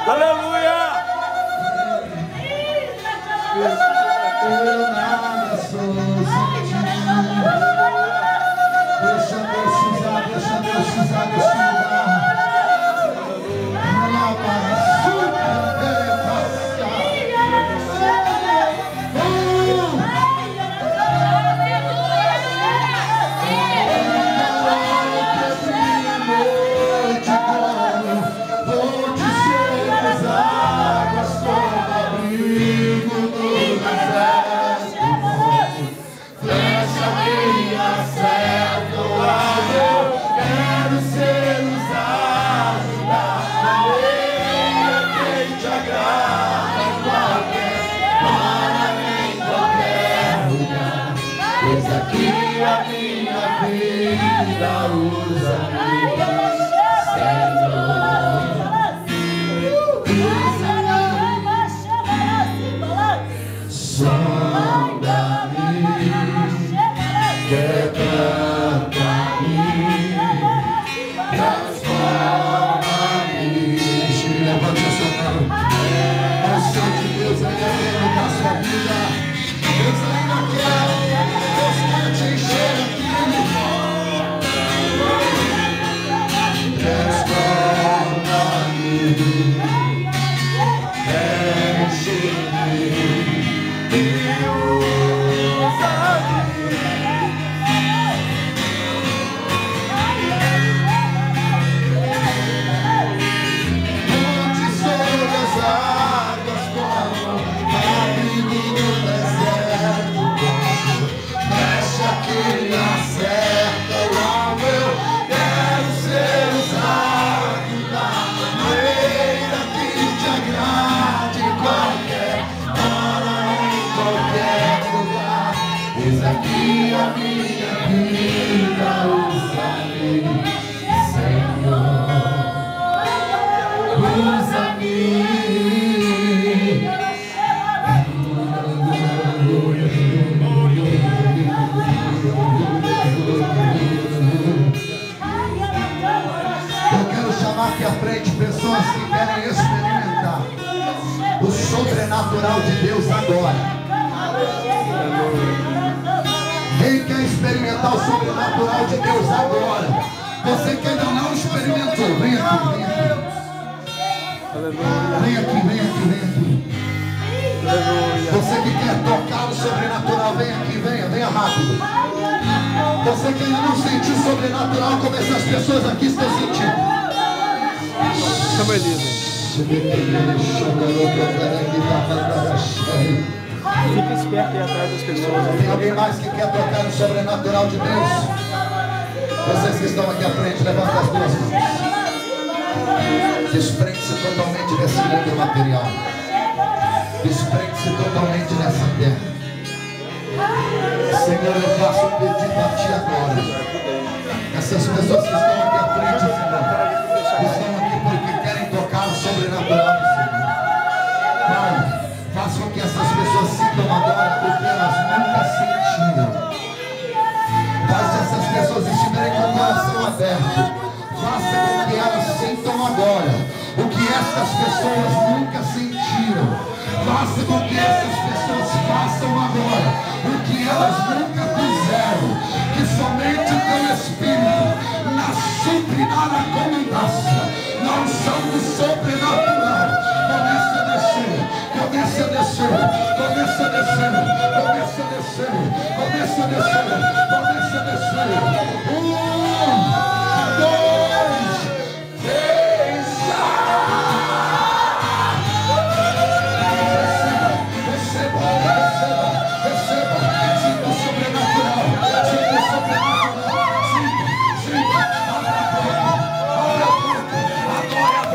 Aleluia. Deixa Deus usar, deixa Deus usar desse lugar. Sobrenatural de Deus agora. Quem quer experimentar o sobrenatural de Deus agora? Você que ainda não experimentou, vem aqui, vem aqui. Vem aqui, vem aqui, vem aqui. Você que quer tocar o sobrenatural, vem aqui, venha rápido. Você que ainda não sentiu o sobrenatural, como essas pessoas aqui estão sentindo. Chama Elisa. Fica esperto aí atrás das pessoas. Tem alguém mais que quer tocar no sobrenatural de Deus? Vocês que estão aqui à frente, levantem as duas mãos. Desprende-se totalmente desse mundo material. Desprende-se totalmente dessa terra. Senhor, eu faço um pedido a Ti agora. Essas pessoas que estão aqui à frente, Senhor, estão aqui porque querem tocar o sobrenatural do Senhor. Pai, faça com que essas pessoas sintam agora o que elas nunca sentiram. Faz essas pessoas estiverem com o coração aberto. Faça com que elas sintam agora o que essas pessoas nunca sentiram. Faça com que essas pessoas façam agora o que elas nunca fizeram. Que somente o Teu Espírito, na supridade comundácia, na unção do sobrenatural, comece a descer, comece a descer, comece a descer, comece a descer, comece a descer, comece a descer. 1, 2, 3, receba, receba, receba, sinta o sobrenatural, sinta o sobrenatural, sinta, abra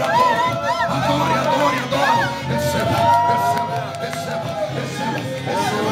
a boca, adore, receba, receba, receba, receba, receba,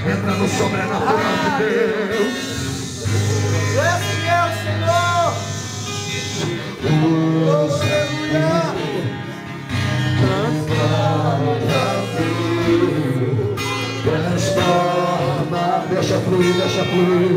Entra no sobrenatural de Deus. Tu és fiel, Senhor. Transforma, deixa fluir, deixa fluir.